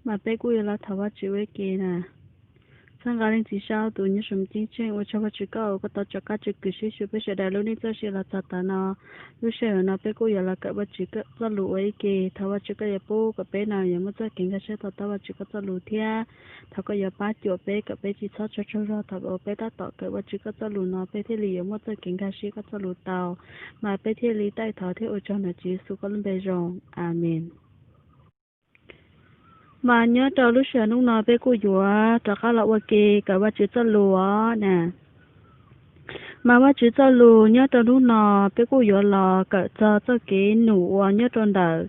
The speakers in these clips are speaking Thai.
mà bé cú là thảo vắt chữ với kì nè sang cái lên chỉ sao tụi nhớ sớm chính trên và cho vắt chữ có tao cho cá chữ cứ xí bé sẽ đại lúc này cho xí là tao ta nó lúc sẽ nó bé cú là cái vắt chữ cái cho lũ ấy kì thảo vắt chữ cái bố cái bé nào giờ mới cho kiến cái sẽ tao vắt chữ cái cho lũ thia thảo cái giờ ba chỗ bé cái bé chỉ cho thảo cái bé ta tao cái vắt chữ cái cho lũ nó bé thế li mới cho kiến cái xí cái cho lũ tao mà bé thế li tay thảo thế ở trong là chỉ số con bé rong amen mà nhớ cho lúc xưa lúc nào bé cô dùa cho các lão kê cả ba chữ cho lúa nè mà ba chữ cho lúa nhớ cho lúc nào bé cô dùa là cả cho cái nụ nhớ trong đời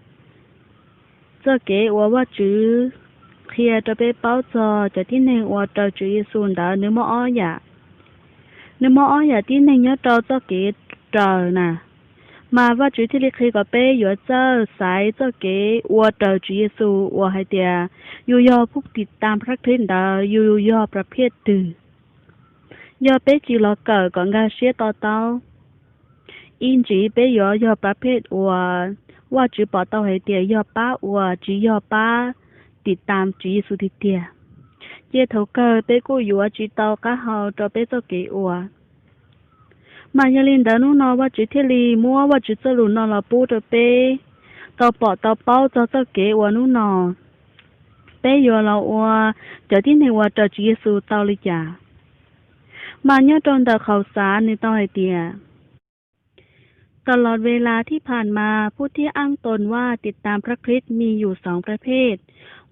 cho cái ba chữ khi cho bé báo cho tin này cho chữ Giêsu đó nếu mà ở nhà tin này nhớ cho cái trời nè mà và chủ thì khi có bé có cho sai cho cáiua trời Chúa Giêsuua hay tiệt yêu yo phúcติดตามพระคริสต์đó yêu yo ประเภทตื่น do bé chỉ lo cờ còn ga xía to to in chỉ bé yo ประเภทว่าchỉ bỏ tao hay tiệt yo ba chỉ yo ba ติดตามChúa Giêsu thì tiệt chia thấu cờ bé cô yo chỉ tao cá hào cho bé cho cái mà nhà linh đã nóว่าchỉ thiết li muaว่าchỉ cho lũ nó là bố cho bé tao bỏ tao bao cho kếว่าnó bé giờ là cho tin nàyว่าcho Chúa Giêsu tao li chả mà nhớ trong đời khảo sátนี่ต้องให้เตียตลอดเวลาที่ผ่านมาผู้ที่อ้างตนว่าติดตามพระคริสต์มีอยู่สองประเภท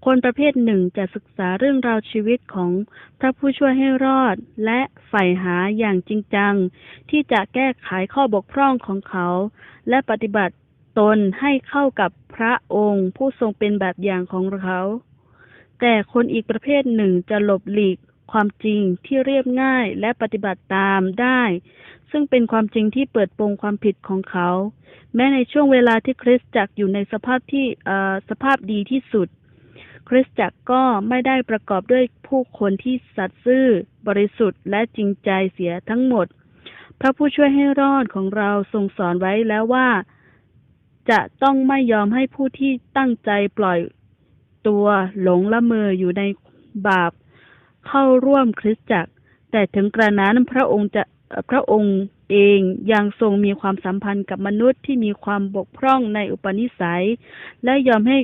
คนประเภทหนึ่งจะศึกษาเรื่องราวชีวิตของพระผู้ช่วยให้รอดและใฝ่หาอย่างจริงจังที่จะแก้ไขข้อบกพร่องของเขาและปฏิบัติตนให้เข้ากับพระองค์ผู้ทรงเป็นแบบอย่างของเขาแต่คนอีกประเภทหนึ่งจะหลบหลีกความจริงที่เรียบง่ายและปฏิบัติตามได้ซึ่งเป็นความจริงที่เปิดโปงความผิดของเขาแม้ในช่วงเวลาที่คริสตจักรอยู่ในสภาพดีที่สุดคริสตจักรก็ไม่ได้ประกอบด้วยผู้คนที่สัตย์ซื่อบริสุทธิ์และจริงใจเสียทั้งหมดพระผู้ช่วยให้รอดของเราทรงสอนไว้แล้วว่าจะต้องไม่ยอมให้ผู้ที่ตั้งใจปล่อยตัวหลงละเมออยู่ในบาปเข้าร่วมคริสตจักรแต่ถึงกระนั้นพระองค์เองยังทรงมีความสัมพันธ์กับมนุษย์ที่มีความบกพร่องในอุปนิสัยและยอมให้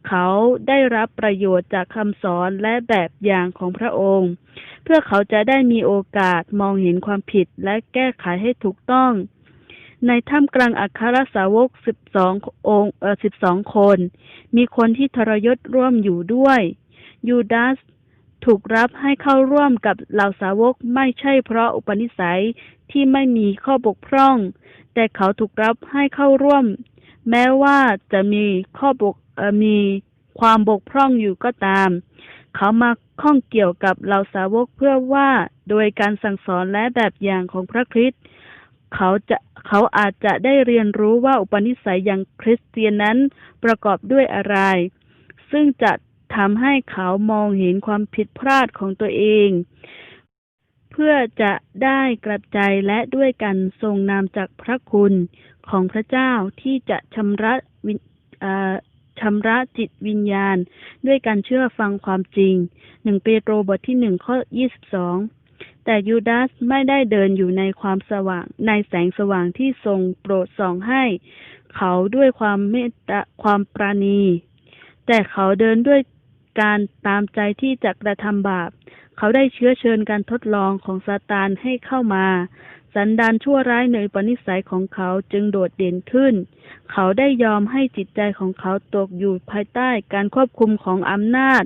เขาได้รับประโยชน์จากคำสอนและแบบอย่างของพระองค์เพื่อเขาจะได้มีโอกาสมองเห็นความผิดและแก้ไขให้ถูกต้องในท่ามกลางอัครสาวก12 คนมีคนที่ทรยศร่วมอยู่ด้วยยูดาสถูกรับให้เข้าร่วมกับเหล่าสาวกไม่ใช่เพราะอุปนิสัยที่ไม่มีข้อบกพร่องแต่เขาถูกรับให้เข้าร่วมแม้ว่าจะมีความบกพร่องอยู่ก็ตามเขามาข้องเกี่ยวกับเหล่าสาวกเพื่อว่าโดยการสั่งสอนและแบบอย่างของพระคริสต์เขาอาจจะได้เรียนรู้ว่าอุปนิสัยอย่างคริสเตียนนั้นประกอบด้วยอะไรซึ่งจะทำให้เขามองเห็นความผิดพลาดของตัวเองเพื่อจะได้กลับใจและด้วยกันทรงนามจากพระคุณของพระเจ้าที่จะชำระจิตวิญญาณด้วยการเชื่อฟังความจริง1 เปโตรบทที่ 1 ข้อ 22แต่ยูดาสไม่ได้เดินอยู่ในความสว่างในแสงสว่างที่ทรงโปรดส่องให้เขาด้วยความเมตตาความปราณีแต่เขาเดินด้วยการตามใจที่จะกระทำบาปเขาได้เชื้อเชิญการทดลองของซาตานให้เข้ามาสันดานชั่วร้ายในอุปนิสัยของเขาจึงโดดเด่นขึ้นเขาได้ยอมให้จิตใจของเขาตกอยู่ภายใต้การควบคุมของอำนาจ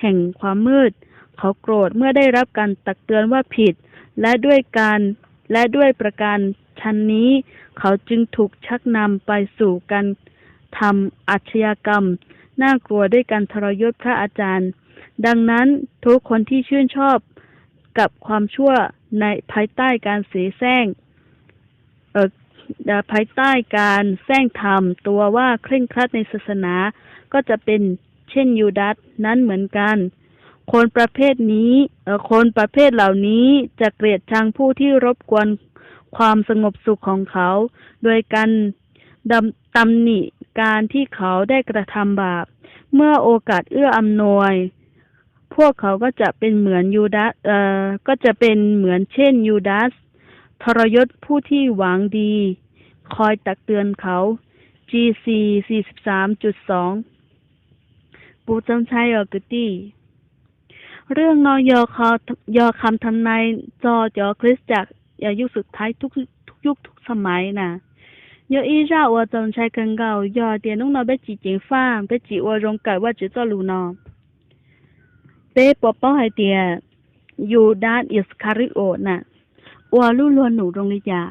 แห่งความมืดเขาโกรธเมื่อได้รับการตักเตือนว่าผิดและด้วยประการชันนี้เขาจึงถูกชักนำไปสู่การทำอาชญากรรมน่ากลัวด้วยการทรยศพระอาจารย์ดังนั้นทุกคนที่ชื่นชอบกับความชั่วในภายใต้การเสแสร้งภายใต้การแสร้งทำตัวว่าเคร่งครัดในศาสนาก็จะเป็นเช่นยูดาสนั้นเหมือนกันคนประเภทเหล่านี้จะเกลียดชังผู้ที่รบกวนความสงบสุขของเขาโดยการตำหนิการที่เขาได้กระทำบาปเ เมื่อโอกาสเอื้ออำนวยพวกเขาก็จะเป็นเหมือนยูดาสก็จะเป็นเหมือนเช่นยูดาสทรยศผู้ที่หวังดีคอยตักเตือนเขา GC 43.2ปูจำชัยออกตีเรื่องนอยอคำทำนายจอคริสจักรยุคสุดท้ายทุกยุคทุกสมัยนะยออีราว่าจำชัยกันเก่ายอเตียนน้องนอเบจีจิงฟ้าเบจีว่ารงเกิดว่าจะลูนอเป้ปอป้อให้เตียยูดาสอิสคาริโอน่ะว่าลู่ลวนหนูตรงนี้จ้ะ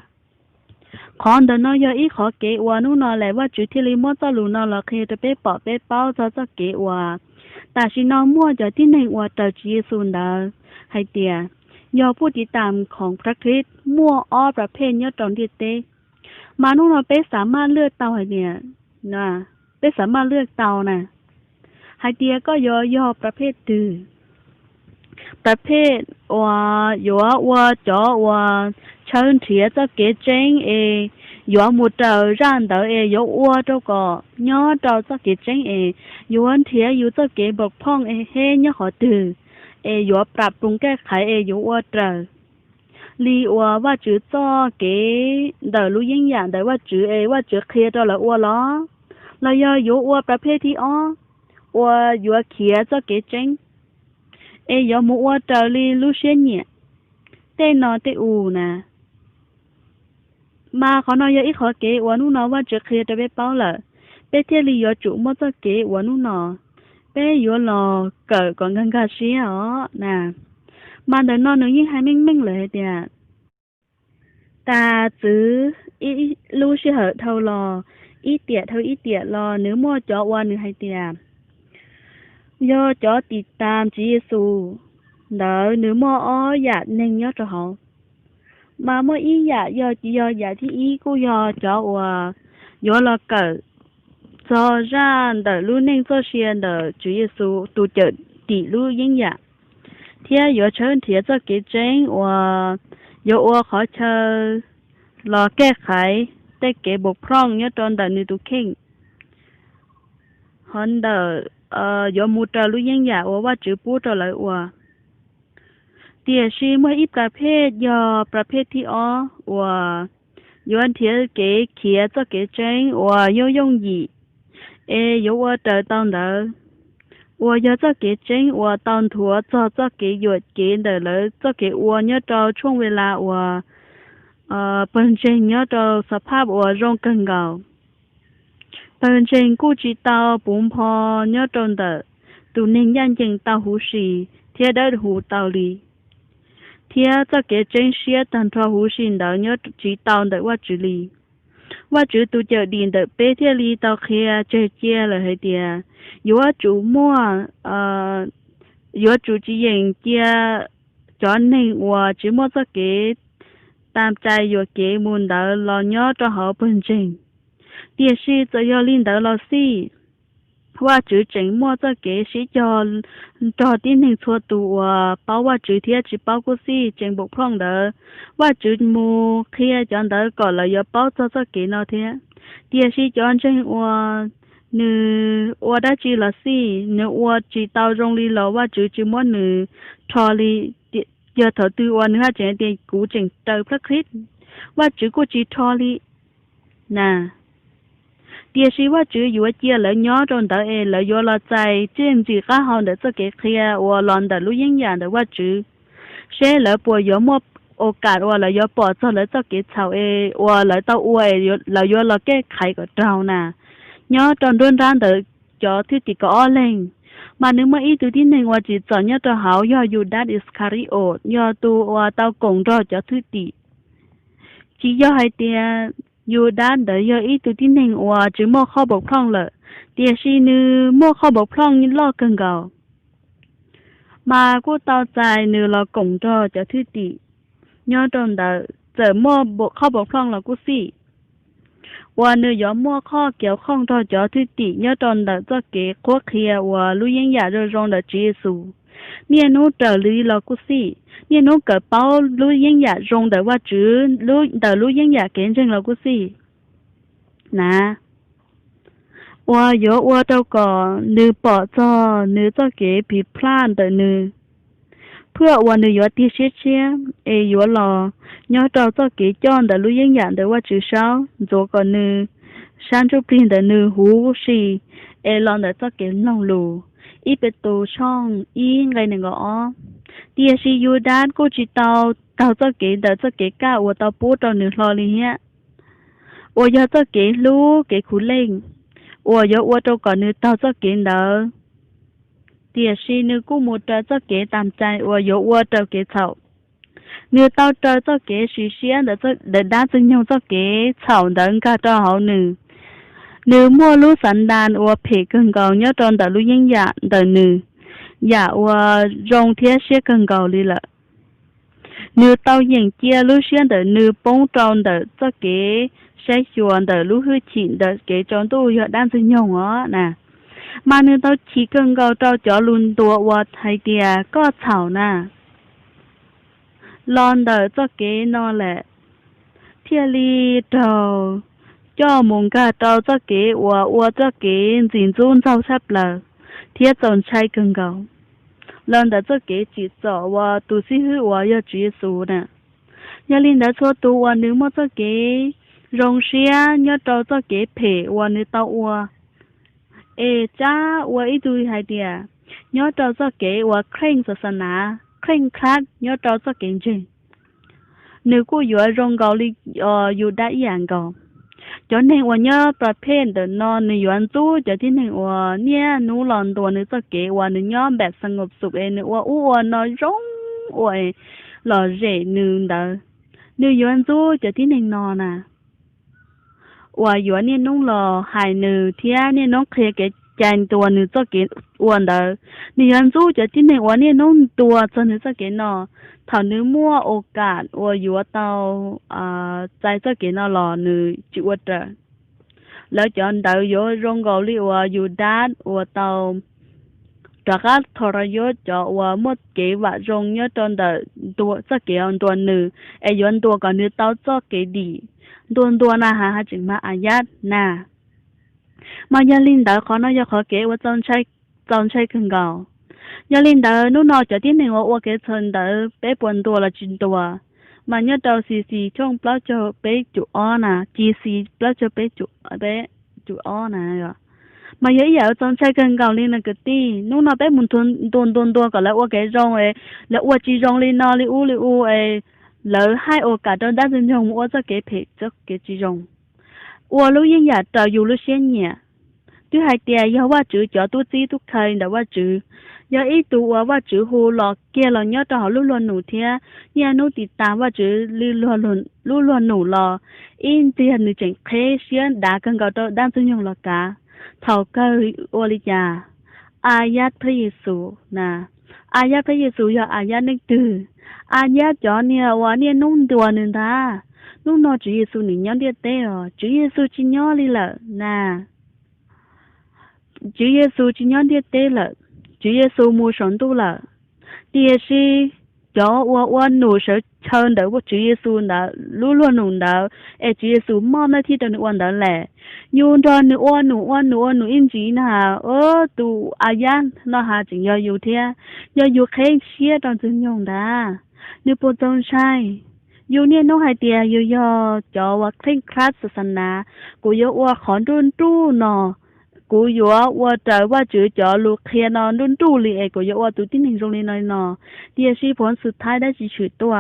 ขอนเดินนอยอีขอเกว่านู่นนอแหละว่าจุดที่ลิมอจะลูนอละเคจะเป้ปอเป้เป้าจะเกว่าแต่ชินอมั่วจะที่หนึ่งว่าจะจีสุนดาให้เตียยอผู้ติดตามของพระคริสต์มั่วอ้อประเภทยอดตรงที่เตมานู่นนอเป้สามารถเลือกเตาให้เนี่ยนะเป้สามารถเลือกเตานะให้เตียก็ยอประเภทตือประเภทว่าอยู่ว่าจ่อว่าเชิญเถียจะเกจงอยู่หมดเจอร้านเตออยู่ว่าเจ้าก็ย่อเจ้าจะเกจงอยู่อันเถียอยู่จะเกบกพ่องเฮย่อขอตืออยู่ปรับปรุงแก้ไขอยู่ว่าเจอลีว่าจื้อจ้อเกเดอรู้ยิ่งอย่างแต่ว่าจื้อว่าจื้อเคลียร์ตัวละว่าล้อแล้วอยู่ว่าประเภทที่ว่าอยู่เขียจะเกจงยอมว่าเจอลีลูเชียนเนี่ยเต้นอเตอูนะมาขอนอยอีขอเกว่านู่นนอว่าจะเคลียร์จะไปเป้าละเป้เที่ยลียอจุมั่วจะเกว่านู่นนอเป้ยอรอเกิดก่อนกันกาเชียอ๋อนะมาเดินนอนหนึ่งยิ่งให้มิ่งเลยเดียตาจื้ออีลูเชียเหอเท่ารออีเตียเท่าอีเตียรอเนื้อมั่วจ่อว่าเนื้อให้เตียย่อจ่อติดตามจีเยซูเด้อเนื้อมั่วอ้ออยากเน่งย่อจะหอมาเมื่ออีอยากอยากที่อีกูจ่อว่ายอละเกิดจอร่านเด้อรู้เน่งจอเชียนเด้อจีเยซูตูเจอตีรู้ยิ่งอยากเที่ยอยู่เชิญเที่ยจะเกจงว่าอยู่ว่าขอเชิญรอแก้ไขได้เก็บบกพร่องยอดตอนเดินในตุเข่งฮันเดออยู่มูตรรู้ยิ่งอยากว่าจื้อปู้ตัวเลยว่าเตี่ยชีเมื่ออีประเภทยอประเภทที่ว่าย้อนเที่ยเก๋เขียจะเกจงว่าย่งหยีอยู่ว่าเจอตอนเดอ我要这给真，我当初这给月给的了，这给我要找冲回来我，本身要找สภาพ我容更高，本身估计到本坡要种的，都能眼睛到呼吸，贴的呼道理，贴这给真些当初呼吸的要知道的我这里。ว่าจื้อตูเจอดินเดเปเทียลีตอเคเจเลยให้เดียอยู่ว่าจูมั่วอยู่ว่าจูจีเองเจียจอนหนึ่งว่าจื้อมั่วจะเกตามใจอยู่เกมุนเดอรอย่อจะหอเป็นจริงเดียชีจะย่อลินเดอรอซี่ว่าจื้อจริงมั่วจะเกชีจอที่หนึ่งชัวตัวเป้าว่าจื้อเทียจีเป้ากุซี่จริงบกพร่องเดอว่าจื้อมูเคลียจอนเดอก่อนเลยย่อเป้าจะเกนอเทียเดียชีจอนจริงว่าหนึ่งว่าได้จีละซี่หนึ่งว่าจีเตาโรงลีละว่าจื้อจีมั่วหนึ่งทอลียอถอตัวว่าเนื้อเจนเดียกูจริงเตอพระคริสต์ว่าจื้อกูจีทอลีน่ะเดียชีว่าจื้ออยู่ว่าเจียเลยย้อตรงเดอเลยย้อละใจเจียงจีก้าหอนเดจะเกเคลียว่าหลอนเดรู้ยิ่งอย่างเดว่าจื้อเช่เลยปัวย้อมโอกาสว่าเลยย้อปอดจะเลยจะเกเฉาว่าเลยเต้าอวยเลยย้อละแก้ไขกับเราน่ะย้อตอนรุ่นร้านเดจอที่ติก็อ้อเล่งมานึกมาอีตัวที่หนึ่งว่าจีจอนย้อตัวหาวย้อยูดาสอิสคาริโอย้อตัวว่าเต้ากงรอจอที่ติจีย้อให้เตียอยู่ด้านเดียวอีตัวที่หนึ่งว่าจื้อมั่วข้อบกพร่องเลยเดียชีนือมั่วข้อบกพร่องยิ่งล่อเกินเก่ามากูเตาใจนือเรากงรอจะทื่อตีย้อนตรงเดอเจอมั่วบกข้อบกพร่องเรากูสิว่านือย้อมมั่วข้อเกี่ยวข้องต่อจะทื่อตีย้อนตรงเดอจะเก๋โคเคลียว่ารู้ยังอยากจะรงเดอจีสูเนี่ยนู้เดอลีเรากูสิเนี่ยนู้เกิดเป้ารู้ยังอยากรงเดอว่าจื้อรู้เดอรู้ยังอยากเก่งจังเรากูสินะ我有我这个你保着你这个比 plan 的你，พื่อวันนี้ยอดที่เชี่ยเชี่ยยอดรอยอดเราจะเกี่ยจอนแต่รู้ยังอย่างแต่ว่าจื้อเช้าโจก่อนนึฉันจะพิมพ์แต่นึหูสิลองแต่จะเกี่ยลองลูอีเป็นตัวช่องอีไงหนึ่งก็อ๋อเดียสิยูด้านกูจิเตาจะเกี่ยแต่จะเกี่ยก้าวเตาปูตอนนึรอเลยเนี้ย我要这给路给苦令，我要我都ก่อนนึเตาจะเกี่ยเด้อđịa sĩ nữ cũng một trò cho kế tạm chạy và yếu qua trò kế chậu nữ tao trò cho kế suy xuyên để đa dân nhau cho kế chậu đấng cả trò hậu nữ nữ mua lũ sản đàn và phê cần cầu nhớ tròn đỡ lũ nhân dạ đỡ nữ dạ và rong thiết xe cần cầu đi lợ nữ tao dành chia lũ xuyên đỡ nữ bông tròn đỡ cho kế sẽ chuồn đỡ lũ hư chỉnh đỡ kế tròn tu yếu đa dân nhau đó nè mà nếu tao chỉ cần cầu trao cho luôn tua và thay tia có chảo nè lon đỡ cho kế nó lẹ thiên lý trâu cho mùng cả trâu cho kế và cho kế dính run trâu sắp lờ thiết dọn chay cần cầu lon đỡ cho kế chỉ rõ và tu sĩ hư và yêu chỉ số nè nhà linh đỡ cho tu và nếu mà cho kế rong xia nhớ trâu cho kế phê và nếu tao và chaว่าอีดูให้เดียย้อนเราจะเก๋ว่าเคร่งศาสนาเคร่งครัดย้อนเราจะเก่งจริงนึกว่าอยู่โรงเกาหลีอยู่ได้อย่างก่อนจนเห็นว่าย้อนประเภทเดินนอนในย้อนตู้จะที่เห็นว่าเนี่ยนู้หลอนตัวนึกจะเก๋ว่านึกย้อนแบบสงบสุขนึกว่าอ้วนนอนร้องอวยหล่อเร่นึงเด้อนึกย้อนตู้จะที่เห็นนอนน่ะว่าอยู่เนี่ยน้องรอหายหนึ่งเที่ยเนี่ยน้องเคลียร์แกใจตัวหนึ่งจะเกินอ้วนเด้อนี่ยันสู้จะที่ไหนว่าเนี่ยน้องตัวจะหนึ่งจะเกินเนาะถ้านึกมั่วโอกาสว่าอยู่ว่าเตาใจจะเกินเนาะรอหนึ่งจิวเตอแล้วจอนเดาอยู่โรงเกาหลีว่าอยู่ด้านว่าเตาจากการทรยศจะว่าหมดเกว่าโรงเยอะจนเดาตัวจะเกินตัวหนึ่งย้อนตัวก่อนนึกเตาจะเกินดีตัวน่ะหาจึงมาอายัดน่ะมายาลินเดอขอน้อยขอเก๋ว่าจอนใช้ขึ้นเก่ายาลินเดอนู่นนอจะที่หนึ่งว่าเก๋ชนเดอเป๊ะปนตัวละจินตัวมันเนี่ยเดาซีช่องปลาจะเป๊ะจุอ้อน่ะจีปลาจะเป๊ะจุอ้อน่ะก็มาเยอะแยะจอนใช้ขึ้นเก่าลินน่ะก็ตีนู่นนอเป๊ะมุนทุนตัวก็แล้วว่าเก๋รองแล้วว่าจีรองลินนอลิอูlỡ hai ô cả đó đã dừng dùng ô cho cái phê cho cái chỉ dùng ô lúc yên nhà tàu dù lúc xuyên nhẹ thứ hai tia doว่าchữ cho tu chi tu khai đãว่าchữ do ý tuว่าchữ hồ lọ kia là nhớ tàu lúc luôn nụ thia nhà nụ tịt taว่าchữ lúc luôn nụ lọ in tiền nữ chỉnh khế xuyên đã cần cầu đó đang dừng dùng là cả thầu cơ ô li cha ayat พระเยซูนะอายะพระเยซูอย่าอายะนึกตื่นอาญาจอเนี่ยว่าเนี่ยนุ่งตัวหนึ่งท่านุ่งนอจุเยซูหนึ่งย้อนเดียเต้อจุเยซูจิย้อนเลยล่ะนะจุเยซูจิย้อนเดียเต้ล่ะจุเยซูมูสอนตัวล่ะเดียสิจอว่าหนูเสือเชิญเดี๋ยวว่าจุเยซูน่ะรู้ล้วนหนูเดี๋ยวจุเยซูมอบหน้าที่ตอนนี้วันเดี๋ยวแหละยูนตอนหนูหนูอินจีน่ะตูอาญาเนาะหาจึงอยู่เทียอยู่แค่เชี่ยตอนจึงยงด้านึกปวดตรงใช่อยู่เนี่ยน้องไฮเดียอยู่จอว่าเคร่งครัดศาสนากูยกว่าขอนรุ่นตู้เนาะกูอยู่ว่าแต่ว่าจือจอลูกเคียนอนรุ่นตู้เลยกูยกว่าตัวที่หนึ่งตรงนี้หน่อยเนาะเดียสิผลสุดท้ายได้จีฉืดตัว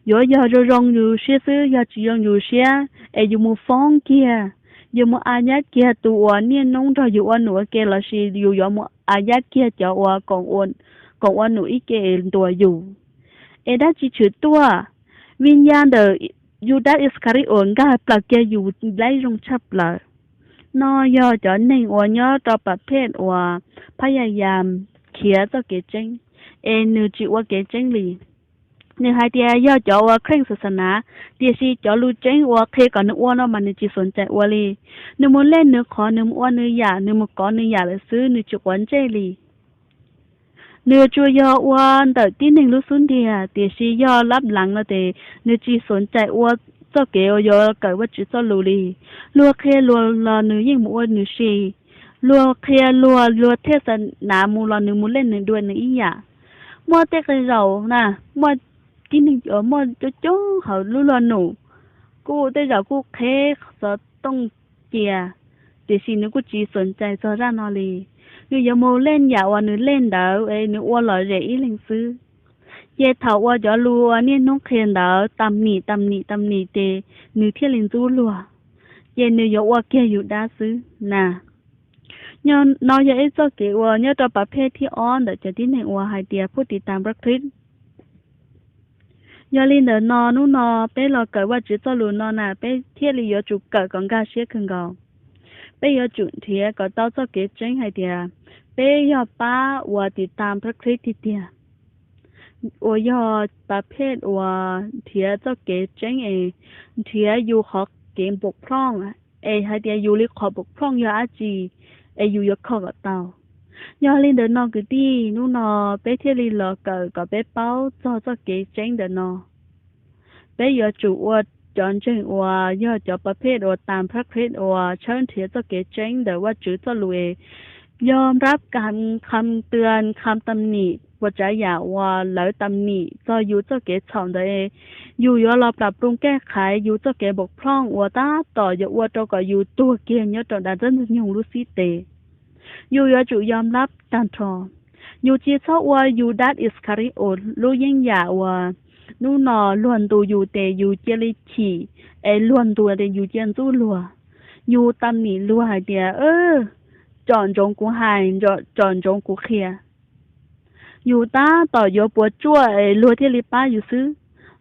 อยู่จะรองอยู่เชื่อซื้อยาจีรองอยู่เชื่ออยู่มือฟ้องเกียอยู่มืออาญาเกียตัวเนี่ยน้องเราอยู่ว่าหนูเกลสิอยู่มืออาญาเกียจอว่ากองว่าหนูอีเกตัวอยู่ได้จีฉืดตัววิญญาณเดอยูดาอิสคาริโอนก็ปลักแกอยู่ไล่ลงชับเลยนอยอจอหนึ่งว่ายอต่อประเภทว่าพยายามเขียจะเกจิงนึกจิว่าเกจิงลีนึกให้เดียยอจอว่าเคร่งศาสนาเดียสิจอรู้จิงว่าเคก่อนนึกว่าน้องมันนึกจีสนใจว่าลีนึกมันเล่นนึกขอนึกว่านึกอยากนึกมันก่อนนึกอยากเลยซื้อนึกจุกวันเจลีเนื้อจัวยอวันแต่ที่หนึ่งรู้สุนเดียเดี๋ยวชียอรับหลังแล้วแต่เนื้อจีสนใจว่า cho kế ở yo cái vật chữ cho lù lì lùa khe lùa là nữยิ่งmua nữ xì lùa khe lùa thế sản nà mua là nữ muốn lên nữ đuôi nữ ý à mua tê cái dầu nè mua cái nữ ở mua chỗ họ lùa nụ cô tê dầu cô khe sợ tông chìa để xin nữ cô chỉ sẵn chạy cho ra nó lì nữ giờ mua lên dạo và nữ lên đỡ ấy nữ qua lời rẻ ý linh sư giờ thầu qua cho lùa nên nó khen đỡ tầm nỉ tê nữ thiên linh du lùa giờ nữ giờ qua kiaอยู่đa sư nè nhớ nói giờ cho cái qua nhớ cho bà phê thì on để cho tí này qua hai tia phút tí tam bậc thuyết nhớ lên đỡ nó bé lo cởi qua chữ cho lùa nó nè bé thiết lý giờ chụp cởi còn ga xếp khẩn gạo bé giờ chụp thì có tao cho cái tránh hai tia bé giờ ba qua tí tam bậc thuyết thì tia 我要把配我贴这个真诶，贴有好给不胖啊，诶还得有哩考不胖有阿几，诶有考个到，要领的那个地，侬那白天里了个白包做这个真的呢，白要主我讲真我要叫ประเภท我ตามพระคริสต์我เชิญเทีย这个真的我主จะรวยยอมรับการคำเตือนคำตำหนิว่าจะอย่าว่าแล้วตำหนิจะอยู่เจ้าเก๋ช่องได้อยู่ยอเราปรับปรุงแก้ไขอยู่เจ้าเก๋บกพร่องว่าตาต่ออย่าว่าเราก็อยู่ตัวเกียร์เนี่ยต่อได้จนยงรู้สิเตอยู่ยอจุยอมรับตันทออยู่จีเช้าว่าอยู่ดัดอิสคาริโอรู้ยิ่งอย่าว่านู่นนอล้วนตัวอยู่เตอยู่เจริชีล้วนตัวเตอยู่เจียนจู้ลัวอยู่ตำหนิลัวเดียจอนจงกูหายจอนจงกูเคลียอยู่ตาต่อยปวดจั่วลัวที่ลิป้าอยู่ซื้อ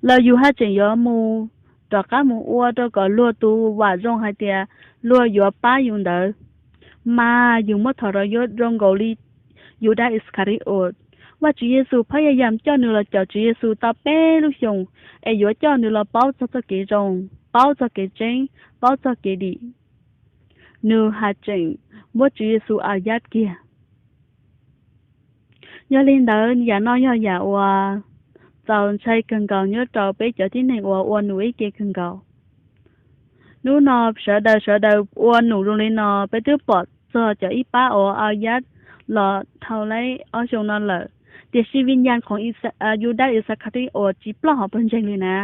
เราอยู่ให้เจียมูต่อก้ามูอ้วต่อก็ลัวตูว่าจงให้เดียลัวอยู่ป้าอยู่เด้อมาอยู่เมื่อทรยศรงโกลีอยู่ได้อิสคาริโอตว่าจุเยซูพยายามเจ้าเนื้อเจ้าจุเยซูตาเป้ลูกยงอยู่เจ้าเนื้อเป้าจะเกจงเป้าจะเกจงเป้าจะเกดีเนื้อหาจงว่าจุเยซูอาญาตเกียยาลินเดินอย่าน้อยอย่าว่าเจ้าใช้กันเก่าเนื้อเจ้าไปเจ้าที่ไหนว่าอ้วนหนุ่ยเกี่ยกันเก่านู้นอเสือเดาอ้วนหนูโรงเรียนนอไปตื้อปอดเจอเจ้าอีป้าอาญาตหล่อเท่าไรเอาชงนั่นเลยเดี๋ยวชีวิญญาณของยูดาอิสคาริโอจีปล้อเป็นจริงเลยนะ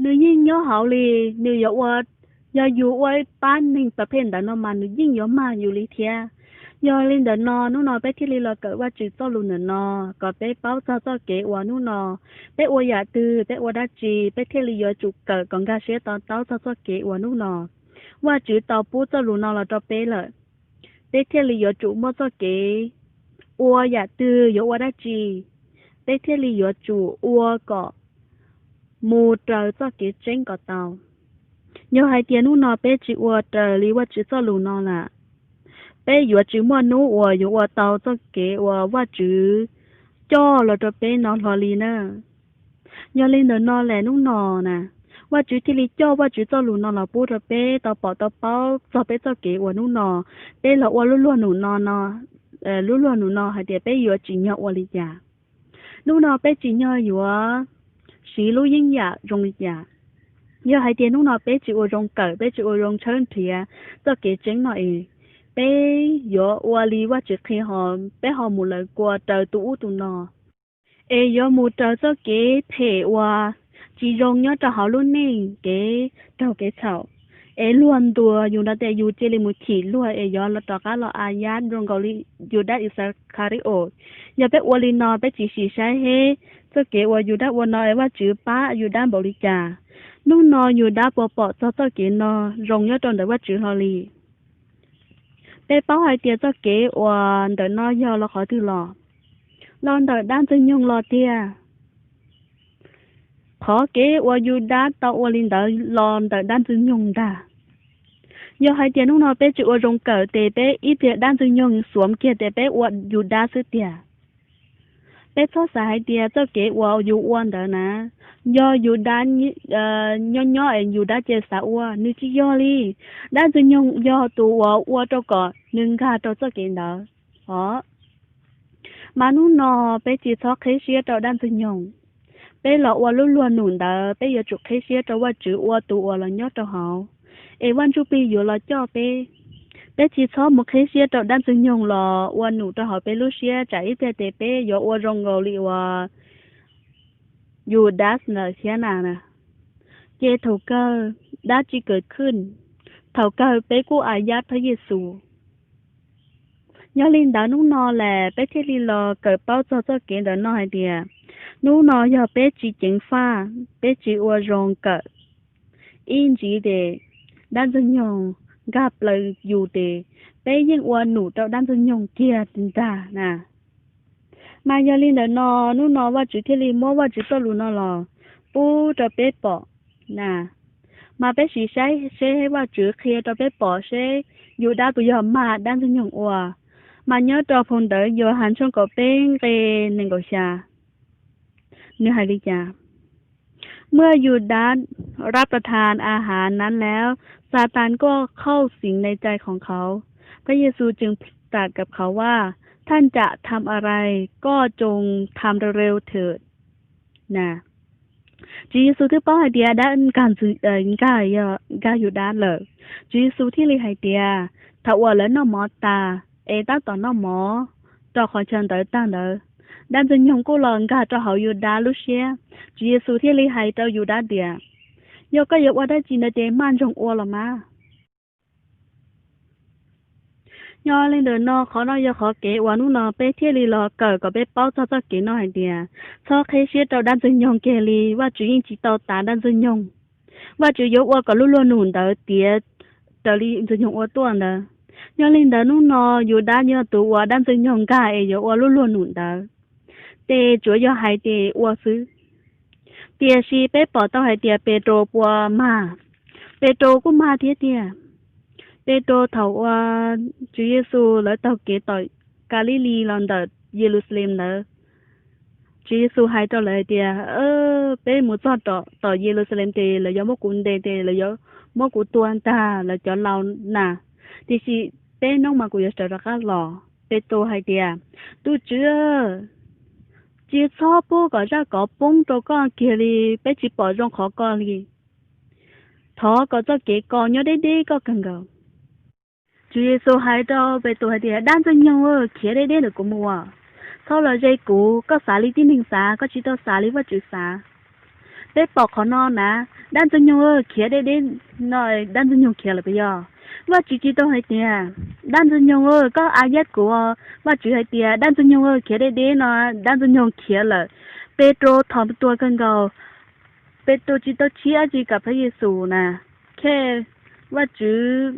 เนื้อยิ่งย่อหาเลยเนื้อว่าอย่าอยู่ไว้ป้านหนึ่งประเภทแต่นอมันเนื้อยิ่งย่อมาอยู่ลิเทียยอลินเดนอนู่นไปที่ลีเราเกิดว่าจืดเจ้าลุนนอก็ไปเป้าเจ้าเก๋ว่านู่นไปอวยาตือไปอวดาจีไปที่ลียอจุกเกิดกองกาเชียตอนเต้าเจ้าเก๋ว่านู่นว่าจืดเต้าปูเจ้าลุนเราจะไปเลยไปที่ลียอจุมั่วเจ้าเก๋อวยาตือยอวดาจีไปที่ลียอจุอวก็มูเจ้าเก๋เจงก็เต้ายอให้เตียนู่นไปจืดอวดลีว่าจืดเจ้าลุนล่ะไปอยู่จื้อมั่วนู้อยู่ว่าเตาเจ้าเก๋ว่าจื้อจ้อเราจะไปนอนรอลีเนออย่าเล่นเดินนอนแหละนุ่งนอนน่ะว่าจื้อที่ลีจ้อว่าจื้อเจ้าหลูนอนเราพูดเราไปตอปอตอเป้าจะไปเจ้าเก๋ว่านุ่งนอนไปเราว่าลุ่นหนูนอนลุ่นหนูนอนให้เดี๋ยวไปอยู่จีเนาะว่าลีจ้านุ่งนอนไปจีเนาะอยู่สีลูยิ่งอยากรงลีจ้าอย่าให้เดี๋ยวนุ่งนอนไปจีว่ารงเกิดไปจีว่ารงเชิญเถียเจ้าเก๋เจ๋งหน่อยไปยอวาลีว่าจะเคยหอมไปหอมหมดเลยกว่าเจอตัวนอยอหมูเจอเจ้าเก๋เทว่าจีรงยอจะหาลุ่นนี่เก๋เจ้าเก๋เฉาล้วนตัวอยู่นั่นแต่อยู่เจริมุขีล้วนยอเราต่อการเราอาญารงเกาหลีอยู่ได้อิสคาริโออย่าไปอวลีนอไปจีสีใช้เฮเจ้าเก๋ว่าอยู่ได้วันนอว่าจื้อป้าอยู่ด้านบริจานู่นนออยู่ด้านปอปอเจ้าเก๋นอรงยอตอนแต่ว่าจื้อฮอลีไปเป้าให้เตียเจ้าเก๋วันเดินน้อยยอเราขอถือหล่อลอนเดินด้านจึงยงรอเตียขอเก๋ว่าอยู่ด้านเตาวันลินเดินลอนเดินด้านจึงยงด่ายอให้เตียนุ่งนอไปจุอรงเกิดเตไปอีเตียด้านจึงยงสวมเกียเตไปอวดอยู่ด้านซื้อเตียไปทอดสายเตียเจ้าเก๋ว่าอยู่อ้วนเดินนะยออยู่ด้านย่ออยู่ด้านเจสาวนึกที่ย่อลี่ด้านจึงยงย่อตัวอ้วตัวก่อนหนึ่งค่ะตัวเจ้าเก๋เด้อมานู่นนอไปจีซอกเคเชียตัวด้านจึงยงไป bé lọ qua lúc luôn nụn đỡ bé giờ chụp cái xe cho qua chữ qua tụ qua là nhớ cho họ em quan chụp bây giờ là cho bé chỉ cho một cái xe cho đang dùng nhung là qua nụ cho họ bé lúc xe chạy bé giờ qua rong ngầu li quaอยู่ดัสเนอเชียนานะเจเท่าเกอดัสจีเกิดขึ้นเท่าเกอเป้กู้อาญาพระเยซูยอลินดานุ่งนอแหละเป้เทลีลอเกิดเป้าเจ้าเกณฑ์เดินนอให้เดียนุ่งนอยอเป้จีจิงฟ้าเป้จีอวรงเกิดอินจีเดด้านจงยงกับเลยอยู่เดเป้ยังอวหนูเจ้าด้านจงยงเกียร์จินตานะมายาลินเดนอนู่นนอว่าจุดที่ลีมัวว่าจุดตัวลูนอลอปูจะเป๊ะปอน่ะมาเป๊ะสีใช้ใช้ให้ว่าจุดเคลียจะเป๊ะปอใช้อยู่ด้านปุยอมมาด้านจงยงอัวมาเนื้อตัวพงเดอโยหันช่องก็เป็นเรหนึ่งกชาเนื้อหายลิจาเมื่ออยู่ด้านรับประทานอาหารนั้นแล้วซาตานก็เข้าสิงในใจของเขาพระเยซูจึงตรัสกับเขาว่าท่านจะทำอะไรก็จงทำเร็วเถิดนะจีซูที่ป้อให้เดียด้านการสื่อกาอยู่ด้านเลยจีซูที่เลยให้เดียถ้าว่าแล้วน้องหมอตาตั้งต่อน้องหมอต่อขอเชิญเต๋อตั้งเด้อด้านจึงยงกู้หลงกาจะเขาอยู่ด้านลุเชียจีซูที่เลยให้เต๋ออยู่ด้านเดียยก็ยกว่าได้จีนเดมันจงอ้วหรอมายอเลยเดินนอขอนอยขอเกวานุนอเป้เที่ยลีรอเกิดก็เป้เป้าเจ้าเกน้อยเดียชอเคเชียเจ้าด้านจึงยงเกลีว่าจุยิงจีเตาตาด้านจึงยงว่าจุยกว่าก็ลุ่นหนุนเดอเตียเตลีจึงยงว่าตัวเดอยอลินเดินนู่นนออยู่ด้านยอตัวด้านจึงยงกายกว่าลุ่นหนุนเดอเตจุยยอหายเตว่าซื้อเตียชีเป้ปอต้องให้เตียเปโตรปัวมาเปโตรก็มาเทียเตียเปโตรเถาว่าจุเยซูแล้วเถาเกต่อกาลิลีลอนเดเยรูซาเล็มเนอจุเยซูหายต่อเลยเดียเป้หมูจอดต่อเยรูซาเล็มเตเลยยอมกุนเตเลยยอมกุตัวอันตาแล้วจอเราน่ะที่สิเป้น้องมากุยสระก็หล่อเปโตรหายเดียตู้เจือจีชอบปูก็จะก่อปุ้งตัวก้อนเกลีเป้จีปอจงขอก้อนลีท้อก็จะเกก่อนยอได้ก็กังเกา主耶稣喺度被做係啲單真用喎，企喺呢度咁喎。sau là dây cũ có xả lý tin hình xả có chỉ tao xả lý và chữ xả. Bé bọc khó nó nè, đang chân nhung ơi, kia đây đến nói đang chân nhung kia là bây giờ. Và chỉ tao hay tiệt, đang chân nhung ơi có ai giác của và chỉ hay tiệt đang chân nhung ơi kia đây đến nói đang chân nhung kia là Petro thầm tua cân cầu. Petro chỉ tao chia chỉ gặp Chúa Giêsu nè, cái và chữ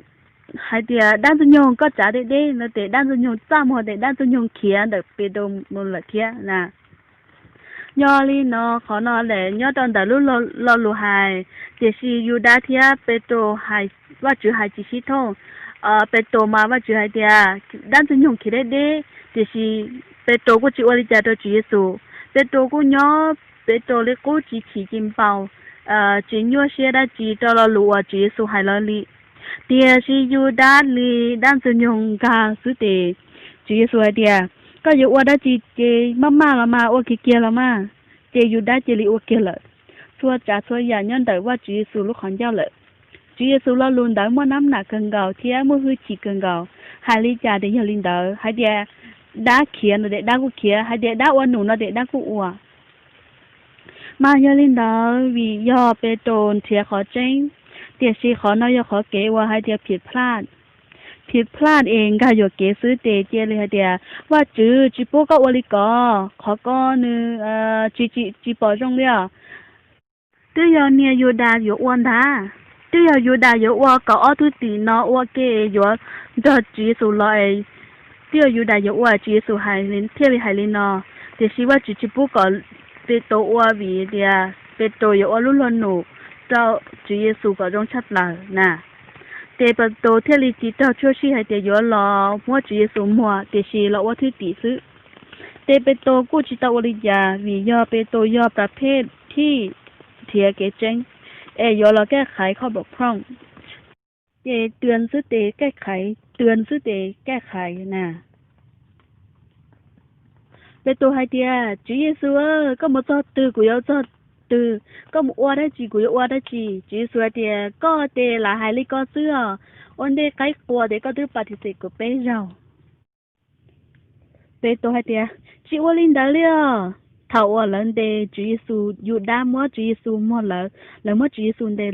hai tia đang dùng nhung có trả để nó để đang dùng nhung trăm hoặc để đang dùng nhung kia được bị đồ một là kia nè nhớ li nó khó nó để nhớ tận đã lúc lo lù hai để si yuda thia peto hai và chữ hai chỉ si thông peto mà và chữ hai tia đang dùng nhung kia để si peto của chữ oli trả cho chữ Giêsu peto của nhớ peto lấy của chỉ kim bao chỉ nhớ xe đã chỉ cho lo lù chữ Giêsu hai lo li tia si yuda li đang dùng nhung cả sự để chữ Giêsu hai tia cóอยู่ว่าได้จีมาละมาโอเคเกียละมาเจอยู่ได้เจลิโอเคเลยชัวจ่าชัวอย่าย้อนแต่ว่าจีสูลูกขันเจ้าเลยจีสูละลุนได้มั่วน้ำหนักเกินเก่าเทียมั่วหื้อฉีเกินเก่าหายลิจ่าเดียลินเดอให้เดียด้าเขียนเด็ดด้ากูเขียให้เดียด้าวันหนูเด็ดด้ากูอัวมายลินเดอวิยอเปโตนเทียขอเจ้งเตียซีขอนอยขอเกว่าให้เดียผิดพลาดเองก็อยู่เกซื้อเตเจเลยเดียว่าจีโป้ก็วลิกอขอก็นึจีปอจงเลียตัวอยเนี่ยอยู่ดาอยู่อ้วนดาตัวอยู่ดาอยู่อ้วก็อ้อทุตีนออ้วเกอยู่จอจีสุลอยตัวอยู่ดาอยู่อ้วจีสุหายลินเที่ยวหายลินนอแต่สิว่าจีโป้ก็เป็นตัวอ้ววีเดียเป็นตัวอยู่อ้วลุ่นหนูเจ้าจีสุก็จงชัดเลยนะเตปโตเทลิจิตาชั่วชีให้เตยอลอมัวจีเยซูมัวเตชีละว่าที่ตีซื้อเตเปโตกูจิตาวริยาวิยอเปโตยอประเภทที่เทียเกเจงยอละแก้ไขข้อบกพร่องเตเตือนซื้อเตแก้ไขเตือนซื้อเตแก้ไขน่ะเปโตให้เตียจีเยซูก็มาจอดตือกูยอจอด từ có một oa đó chỉ của oa đó chỉ số thì có thì là hai lý có xưa ôn đây cái của để có thứ bà thì sẽ của bé giàu bé tôi hay thì chỉ oa linh đó liền thầu oa lần để Chúa Giêsu yêu đa mua Chúa Giêsu mua lỡ mua Chúa Giêsu đây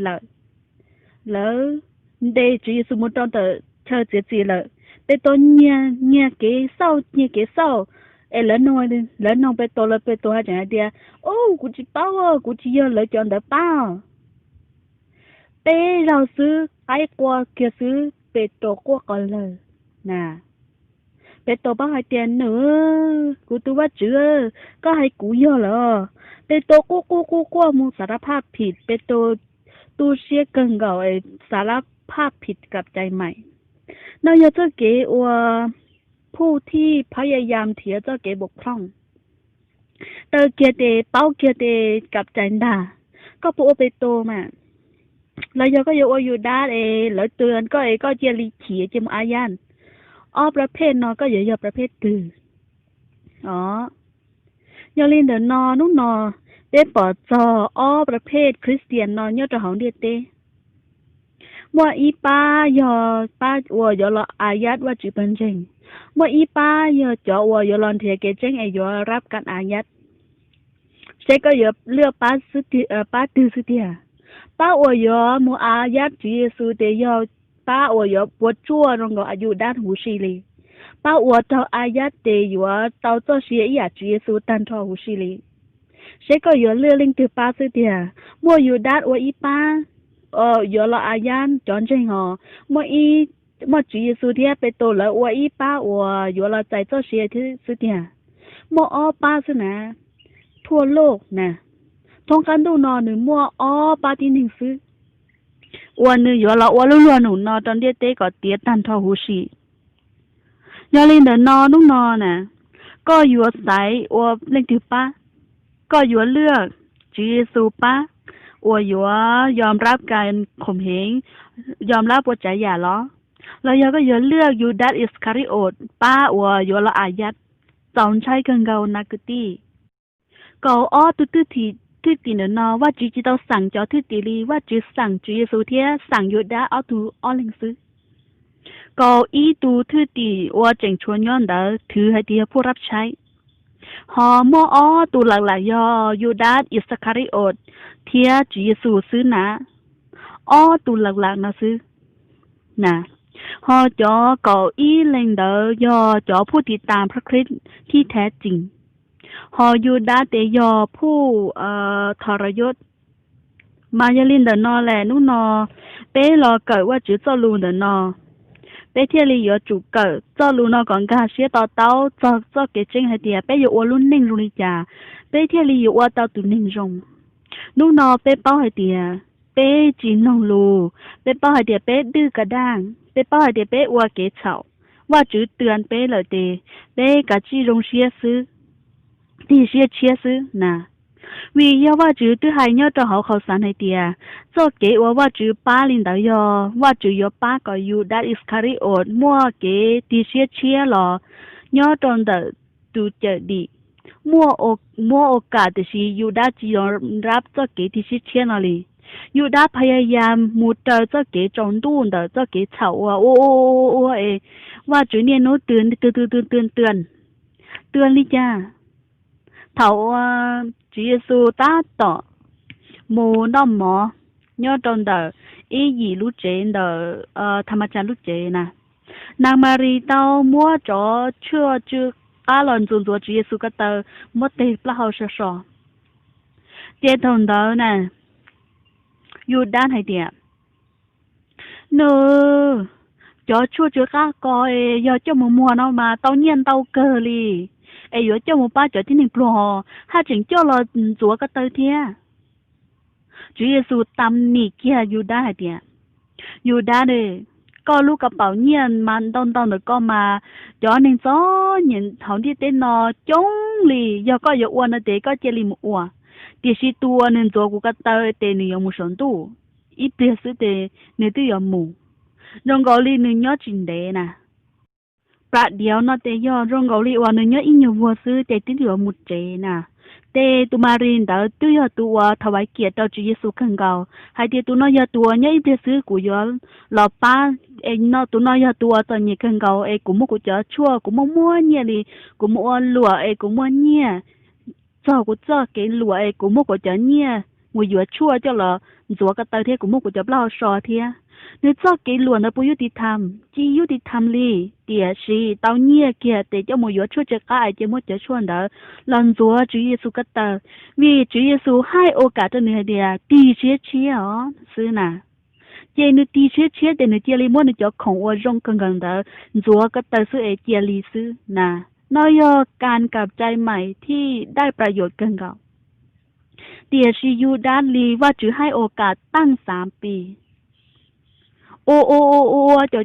lỡ để Chúa Giêsu mua trong tờ chờ chỉ lỡ bé tôi nghe nghe cái sau em lớn nói bé tôi hay chẳng đi ô cụ chỉ bao cụ chỉ giờ lỡ chọn đỡ bao bé rau sư cái qua kia sư bé tôi qua còn lời nè bé tôi bao hai tiền nữa cụ tôi bắt chưa có hai cụ giờ lỡ bé tôi qua muaสารภาพผิดbé tôi sẽ cần gọi สารภาพผิดกับใจใหม่นายจะเกี่ยวผู้ที่พยายามเถียจะเก็บบกพร่องเตอเกียเตเป้าเกียเตกับใจด่าก็ปูไปโตมาแล้วยก็อยู่ด้านแล้วเตือนก็เจริขีเจมอายันประเภทนอก็อย่าประเภทตื่นยอลินเดนอนุ่งนอได้ปอจอประเภทคริสเตียนนอยอจะหองเดียเตว่าอีป้ายอป้าว่ายอละอายัดว่าจุเป็นจริงว่าอีป้ายอจ่อว่ายอลอนเทียเกเจงยอรับการอายัดเสก็ยอเลือกป้าสุดป้าตื่นสุดเดียป้าว่ายอมัวอายัดจุเยซูเตยอป้าว่ายอปวดจั่วรงก็อายุด้านหูชีลีป้าว่าเจ้าอายัดเตยอเจ้าเจ้าเสียอยากจุเยซูตันทอหูชีลีเสก็ยอเลือกลิงตือป้าสุดเดียมัวอยู่ด้านว่าอีป้ายอละอายันจอนเจงหอมจุเยซูเทียไปโตแล้วว่าอีป้ายอละใจเจ้าเสียที่สุดเนี่ยป้าสินะทั่วโลกนะทงกันดูนอหนึ่งป้าที่หนึ่งซื้อวันนึงยอละว่าล้วนหนูนอตอนเดียเต้ก็เตี้ยตันทอหูชียอลินเดนอนุ่งนอน่ะก็อยู่ใส่ว่าเล่นถือป้าก็อยู่เลือกจุเยซูป้าว่ายอมรับการข่มเหงยอมรับว่าใจหย่าล้อแล้วยอก็ยอเลือกยูดาสอิสคาริโอตป้าว่ายอละอายัดสอนใช้กันเกานักตีก็ตื้อตีเนนอว่าจีจะต้องสั่งจอตื้อตีลีว่าจีสั่งจุเยซูเทียสั่งยูดาตูลิงซื้อก็อีตูตื้อตีว่าเจ๋งชวนย้อนเดอถือให้เดียผู้รับใช้หอมตูหลักๆยูดาสอิสคาริโอตเทียจุเยซูซื้อนะตูหลักๆนะซื้อนะฮอจอเก่าอีเล็งเดอยอจอผู้ติดตามพระคริสต์ที่แท้จริงฮอยูดาเตยอผู้ทรยศมายาลินเดนอแลนุนอเป้รอเกิดว่าจื้อเจ้าลูเดนอเป้เทียลียอจุเกิดเจ้าลูนอก่อนกาเสียต่อเต้าเจ้าเกจิงให้เดียเป้อยู่อลุ่นนิ่งรุนิจาเป้เทียลีอยู่ว่าเต้าตุนิ่งรงนุนอเป้เป้าให้เดียเป้จีนงลูเป้เป้าให้เดียเป้ดื้อกระด้างเป้เป้าให้เดียเป้วัวเกเฉาว่าจื้อเตือนเป้เลยเดเป้กะจีรงเชียซื้อที่เชียซื้อนะวิยาว่าจื้อตื้อให้ยอจะเขาเขาสันให้เดียเจ้าเกว่าจื้อป้าลินดายอว่าจื้อยอป้าก็อยู่ดัดอิสคาริโอตมัวเกที่เชียหรอยอตอนเดตูเจดีมัวโอกาสที่ยูดาจียอรับเจ้าเกที่เชียนอลียูดาพยายามมุดเจ้าเกจงดูนเจ้าเกเฉาว่าจื้อเนี่ยโน้เตือนลิจ้าเถาจุเยซูตาต่อโมน้อมหมอยอดอนเดออีหยีลุเจนเดธรรมจารย์ลุเจนะนางมารีเต้ามัวจ่อเชื่อจื้อกาหลอนจุนตัวจุเยซูก็เตอมดเตะปลาเขาชอเจตงเดอน่ะอยู่ด้านไหนเดียเนอจ่อชั่วจื้อกากอยอเจ้ามัวเนาะมาเต้าเนียนเต้าเกอลีอยู่เจ้าหมูป้าเจ้าที่หนึ่งปลอถ้าจึงเจ้าเราจัวก็เตยเทียจุเยซูตำหนีเกียอยู่ได้เดียอยู่ได้เลยก็ลูกกระเป๋าเงียนมันตอนเด็กก็มาย้อนหนึ่งซ้อเห็นเขาที่เต้นนอจงลียอก็อย่าอ้วนนะเด็กก็เจลิมอ้วนเดี๋ยวสิตัวหนึ่งตัวกูก็เตยเตนี่ยมูสนตู้อีเปียสุดเตนี่ตัวยอมูรองเกาหลีหนึ่งยอดจินเดนะประเดี๋ยวน่ะแต่ยอดรงเกาหลีว่าเนื้ออินอยู่วัวซื้อแต่ติดอยู่หมดเจน่ะ tê tu marin đó tu yo tu thà vài kia cho Chúa Giêsu khẩn cầu hai tia tu nói yo tu nhớ ít tia xứ của yo lọ pa em nó tu nói yo tu cho nhị khẩn cầu em cũng mua của chợ chua cũng mua nhẹ đi cũng mua lúa em cũng mua nhẹ cho cái lúa em cũng mua của chợ nhẹ mua yo chua cho là rửa cái tay thế cũng mua của chợ bao sò thế nếu cho cái lúa nó bùi đi tham chỉ yêu đi tham li địa sĩ tao nhẹ kia để cho mua yo chua cho cái cho mua chợ chua đó lần rửa Chúa Giêsu cái tờ vì Chúa Giêsu hai ô cả cho người địa đi chia ó xứ nà chế nữ đi chia để nữ chia li mua nữ cho khổng ô rong cần đó rửa cái tờ xứ ấy chia li xứ nà nói yoการกับใจใหม่ที่ได้ประโยชน์กันเก่าเดียชียูด้านลีว่าจือให้โอกาสตั้ง3 ปีโอ้เจ้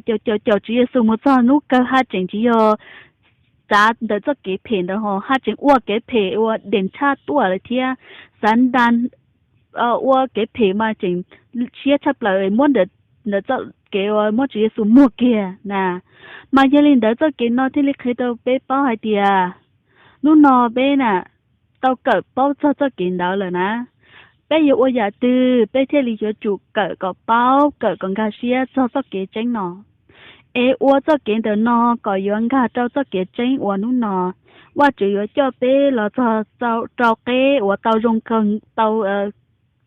าจีสมมติว่านุกก็หาจริงจีโยจ้าเดี๋ยวจะเก็บเพนเด้อฮะหาจริงอ้วเก็บเพอ้วเด่นชาตัวเลยเทียสันดานอ้วเก็บเพมาจริงเชียชับเลยม้วนเดี๋ยวจะเก็บว่าม้วนจีสมมัวเกียนะมาเยลินเดี๋ยวจะเก็บนอที่เล็กเคยตัวเป๊ะเป้าให้เดียนู่นนอเป้น่ะตัวเกิดเป้าจะกินแล้วเลยนะbé yêu ôi giả tư bé theo lý do chủ cỡ có bao cỡ còn gà xía cho kế tránh nó ê ua cho kế đỡ nó có yêu gà cho kế tránh ua nú nó qua chỉ yêu cho bé là cho kế ua tao rong cần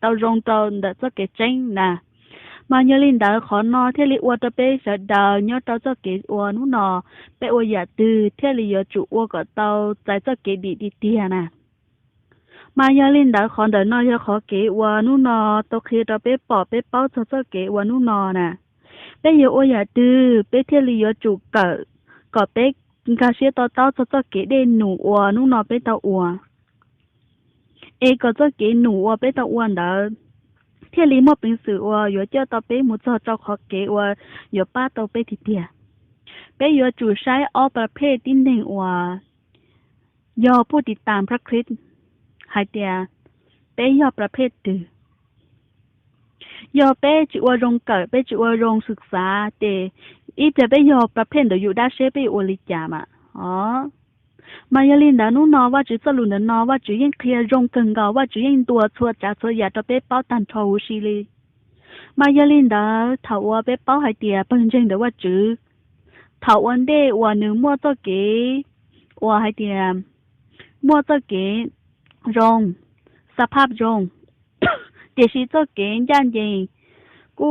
tao rong tao đỡ cho kế tránh nè mà nhớ linh đỡ khó nó theo lý ua cho bé sợ đỡ nhớ cho kế ua nú nó bé ua giả tư theo lý do chủ ua có tao giải cho kế đi tia nè mà giờ linh đã khó đợi nói cho khó kế qua nú nọ tôi khi đó bé bỏ bé bao cho kế qua nú nọ nè bé giờ ôi giờ tư bé thiết lý giờ chủ cỡ có bé cá sĩ tao cho kế đen nụ qua nú nọ bé tao qua ê có cho kế nụ qua bé tao qua đó thiết lý một bình sự qua giờ cho tao bé một cho khó kế qua giờ ba tao bé thì tiệt bé giờ chủ sai ởประเภทที่1ว่าย่อผู้ติดตามพระคริสต์หายเดียเป้ยอประเภทตือยอเป้จิวรงเกิดเป้จิวรงศึกษาเตอีจะเป้ยอประเภทเดี๋ยวอยู่ได้เชเป้อลิจามาอ๋อมายาลินดานูนอว่าจืจะลุนนอว่าจืยังเคลียร์รงกันเกาว่าจืยังตัวชัวจ่าชัวยาจะเป้เป้าตันทอวูชิลีมายาลินดาถาวเป้เป้าหายเดียเป็นจริงเดี๋ยวว่าจืถาวันเดว่าหนึ่งมั่วเจ้าเก๋ว่าหายเดียมั่วเจ้าเก๋รงสภาพรงเดี๋ยวสิจะเก่งยันยิงกู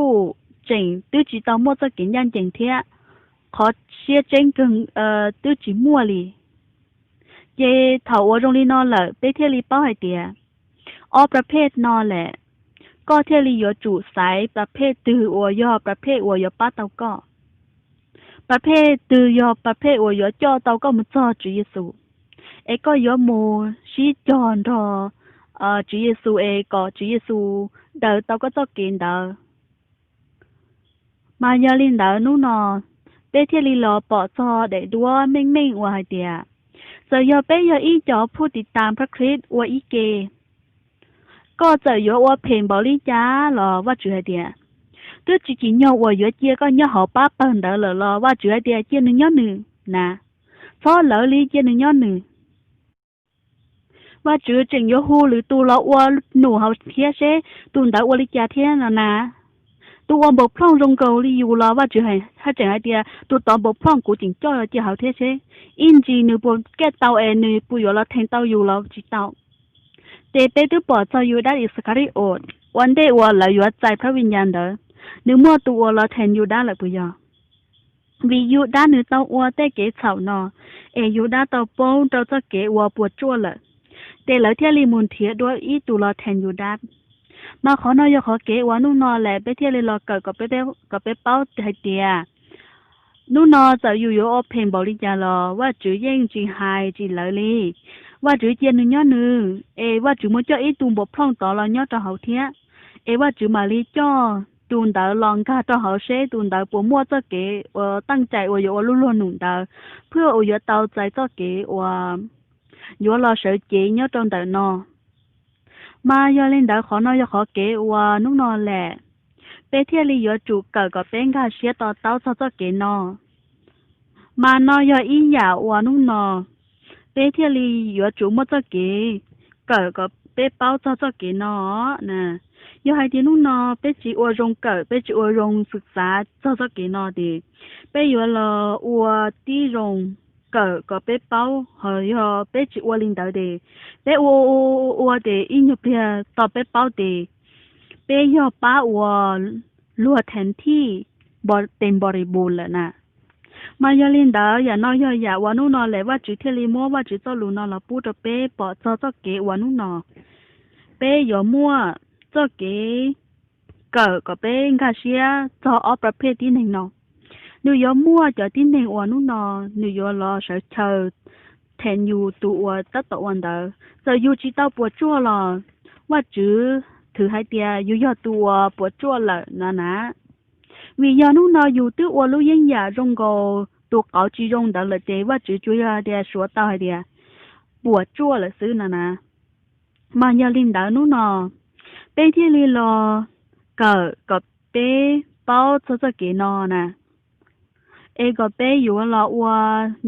จริงตัวจีตอมั่วจะเก่งยันจริงเทียขอเสียจริงกันตัวจีมั่วลีเย่ถาวรงลีนอเลยไปเที่ยวลีเป้าให้เดียอประเภทนอแหละก็เที่ยวลีอยู่จุสายประเภทตืออวยอประเภทอวยอป้าเตาก็ประเภทตือยอประเภทอวยอจ่อเตาก็มันจ่อจุยสูเอก็ยอมโมชี้จอนรอChúa Giêsu có Chúa Giêsu đỡ tao có cho kiến đỡ mà giờ linh đỡ nú nọ bé thiên li lò bỏ cho để đua minh ngoài địa giờ giờ bé giờ ý choผู้ติดตามพระคริสต์ว่าอีเกก็จะยว่าเพลงบริจาหรอว่าจุดเดียตัวจริงๆยว่าเจียก็ยหอป้าเปิ่นเดอหรอว่าจุดเดียเจียหนึ่งยอหนึ่งนะเพราะเหล่าลีเจียหนึ่งยอหนึ่งว่าจื้อจริงยหูหรือตูเราว่าหนูเขาเทียเช่ตูนดาวอลิจาเทียนะตัวบกพร่องรงเกาลีอยู่รอว่าจื้อให้ถ้าจังไอเดียตัวตอนบกพร่องกูจริงจ้อยเจียเขาเทียเช่อินจีนึกบนแก้เตานึกปุยเราแทงเตาอยู่เราจีเตาเตเป้ตัวปอดจะอยู่ได้อิสคาริโอดวันเดว่าเราอยู่ใจพระวิญญาณเด้อนึกมั่วตัวเราแทนอยู่ได้เลยปุยวิอยู่ด้านนึกเตาอัวเต้เก๋เฉานออยู่ด้านเตาโป้งเตาจะเก๋วัวปวดจ้วเลยแต่แล้วเที่ยวลีมุนเทียด้วยอีตุลาแทนอยู่ด้านมาขอนอยขอเก๋ว่านู่นนอแหละไปเที่ยวลีรอเกิดกับไปเป้าไทยเดียนู่นนอจะอยู่โอเพนบริจาลอว่าจื้อเย่งจีไฮจีเหลลีว่าจื้อเจียนหนึ่งย่อหนึ่งว่าจื้อมันจ้ออีตุนบกพร่องต่อเราย่อต่อเขาเทียว่าจื้อมาลีจ้อตุนเดาลองกาต่อเขาเชตุนเดาปัวมั่วเจ้าเก๋ตั้งใจว่าอยู่ลุ่นหนุนเดาเพื่ออยู่เตาใจเจ้าเก๋ว่าอยู่รอเสือเจี๋ยตรงแต่นอมาย่อเล่นดาวขอนอยขอเก๋ว่านุ่งนอนแหละไปเที่ยวลีอยู่จุกเกิดกับเป็นกาเชียต่อเต้าเจ้าเก๋นอมานอยอีหยาว่านุ่งนอไปเที่ยวลีอยู่จุมั่วเจ้าเก๋ cỡ có bé bao cho cái nó nè giờ hai tiếng lúc nó bé chỉ ua rong cỡ bé chỉ ua rongศึกษาcho cái nó thì bé giờ là ua tí rong cỡ có bé bao hồi giờ bé chỉ ua linh đạo thì bé ua thì in nhập bia tao bé bao thì bé giờ ba ua lúa thành thi bỏ tiền bồi bùn lại nè mà giờ linh đạo giờ nói giờ giờ ua nu nó lạiว่าchỉ thiên lý muaว่าchỉ cho lúa nó là bù cho bé bỏ cho cái ua nu nó bé giờ mua cho cái cỡ có bé ngã xía cho ởประเภทที่หนึ่งเนาะnếu giờ mua choที่หนึ่งวันนู้นเนาะnếu giờรอsẽ chờ thènอยู่ตัวtất cảวันเด้อgiờอยู่chỉ tao ปวดจั่วหรอว่าจื้อถือให้เตียอยู่ยอตัวปวดจั่วเลยนะvì giờนู้นเนาะอยู่ตัววันรู้ยังอย่ารงก็ตัวเก่าจีรงเด้อเลยเจว่าจื้อจุยเดียสัวเต้าให้เดียปวดจั่วเลยซื้อนะmà giờ linh đạoนู้นเนาะbéที่ลีรอcỡ có bé bao cho cái nó nè có béอยู่รอว่า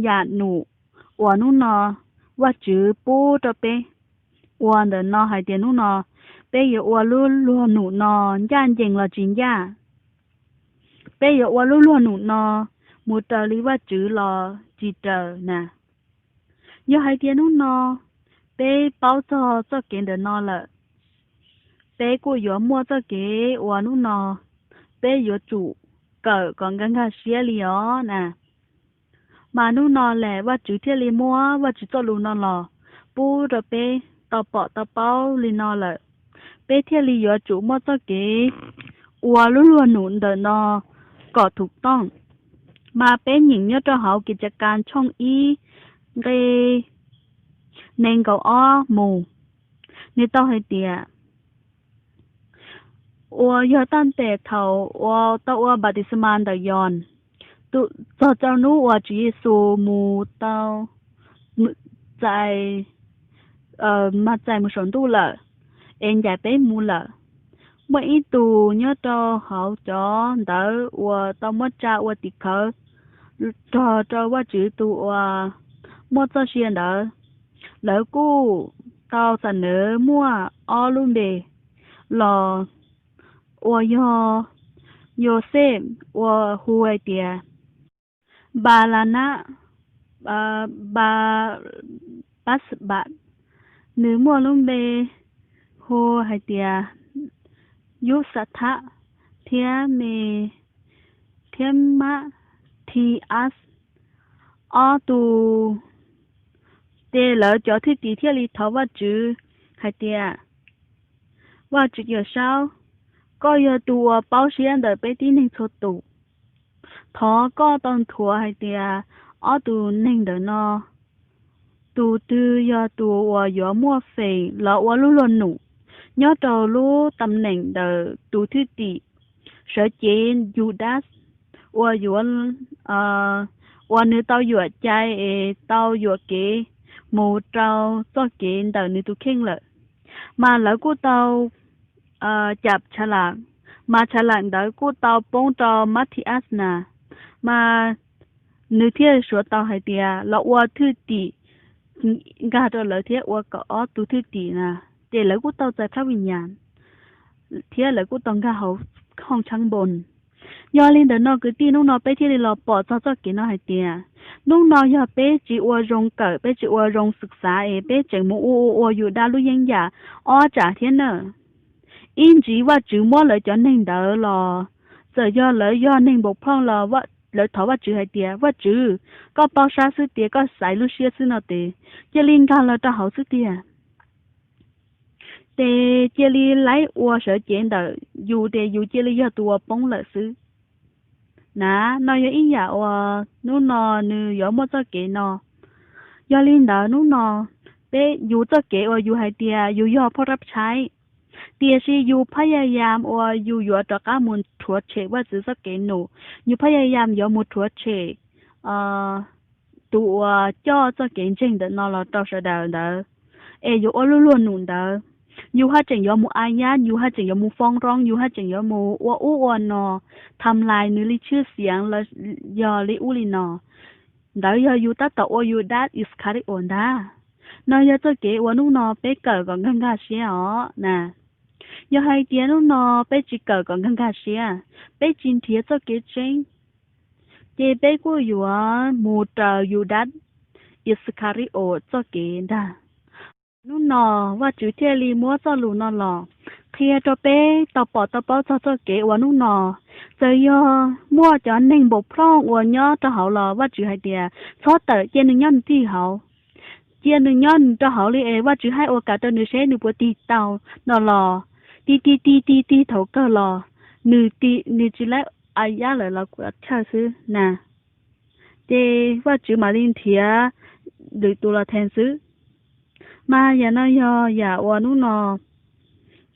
หยาดหนูว่านู้นเนาะว่าจื้อปูตัวbéว่าเดินเนาะให้เดียนู้นเนาะbéอยู่ว่าลู่หนูเนาะย่านเจงละจริงย่าbéอยู่ว่าลู่หนูเนาะมูเตอรีว่าจื้อรอจีเตอนะอยู่ให้เดียนู้นเนาะbé bao cho cáiเดินเนาะละbé cô yếu mua cho cái và nó nó bé yếu chủ cỡ còn cái xía lió nè mà nó nó lẽ và chủ thiết li mua và chủ cho luôn nó lò bu rồi bé tao bao li nó lại bé thiết li yếu chủ mua cho cái và luôn luôn nụn đời nó cóถูกต้องmà bé nhìn nhớ cho họ กิจการช่องอีnên cầu o mù nên tao hay tiệt 我要当带头，我到我把的是蛮的样，都早早努我只数目到在mà在một số度了，em在被目了，我一度nhớ到好久的我到么家我的口，到我只度我么这些的，แล้วกู到เสนอมั่วอ้อลุ่มเดรอ我有些我会的，巴拉那80 บาทหรือมัวลุ่มเบโฮไฮเดียยุสัทธะเทียเมเทียมะทีอัสออตูเตลจอที่ตีเทียลีทว่าจื้อไฮเดียว่าจื้อเช้าก็ยอตัวเป้าเชียนเดไปที่หนึ่งชดตุท้อก็ตอนทัวให้เตียอ้อตูหนึ่งเดนอตูตือยอตัวว่ายอมัวเฟยแล้วว่าลู่ลนหนูยอตัวลู่ตำแหน่งเดตูที่ตีเสือเจนยูดาสว่าอยู่ว่าเนื้อเต้าหยวดใจเต้าหยวดเก๋หมูเต้าตัวเก๋เดเนื้อตุเข่งเลยมาแล้วกูเต้าจับฉลากมาฉลากเดกูเตาปงเตามัธยัสนามาเนื้อเทียชัวเตาไฮเดียแล้วว่าทื่อตีกาตัวเหลือเทียว่าก็อ้อตูทื่อตีนะเดี๋ยวแล้วกูเตาใจพระวิญญาณเทียแล้วกูต้องกาเขาห้องชั้นบนยอลินเดนอคือตีนุ่งนอไปที่เราปอดเจ้ากินนอไฮเดียนุ่งนอยอเป้จีอวรงเกิดเป้จีอวรงศึกษาเป้เจ๋งมูออยู่ดาลุยังยาอ้อจ่าเทียนเนอin chỉว่าchữ mua lại cho nên đỡ lò giờ do nên bộc phong lòว่าlợi thọว่าchữ hay tiệtว่าchữ có bao sa sư tiệt có sai lu xia sư nào tiệt chỉ liên can là cho hậu sư tiệt để chỉ liên lấyua sở chuyện đỡ dù chỉ liên do tua bóng lợi sư nà nói như ý giả nó nò như gió mua cho kỹ nò do liên đỡ nó nò để dù cho kỹ dù hay tiệt dù do phóรับใช้เตียชีอยู่พยายามอยู่ต่อก้ามุนถัวเชกว่าจะสักเกณฑ์หนูอยู่พยายามมุนถัวเชกตัวจ่อจะเกณฑ์จริงเดินนอเราต่อเสดาเด้ออยู่ล้วนหนุนเด้ออยู่ให้จังมูอาญาอยู่ให้จังมูฟ้องร้องอยู่ให้จังมูนอทำลายนื้อลิชื่อเสียงแล้วลิอุลินอเด้ออยู่ตัดต่ออยู่ that is carry on ได้ nó giờ cho kế wa nu nó bé cờ còn ngăn gà xía ó nè giờ hai tiếng nu nó bé chỉ cờ còn ngăn gà xía bé chín thiệt cho kế chính chế bé của yếu một trò yếu đắt Iscario cho kế đà nu nó và chữ thiên lý múa cho lù nó lò khi cho bé tao bỏ cho kế wa nu nó giờ yo mua cho nên bộ phong wa nhớ cho họ lò và chữ hai tiếng cho tờ trên những nhân thì họ chia nương nhân cho họ li và chỉ hai ô cả cho nửa xe nửa bữa tì tàu nó lò ti thấu cơ lò nửa chỉ lấy ai giá lại là của cha sư nè thế và chỉ mà linh thiệt được tụ là thành sư mà giờ nó giờ và nó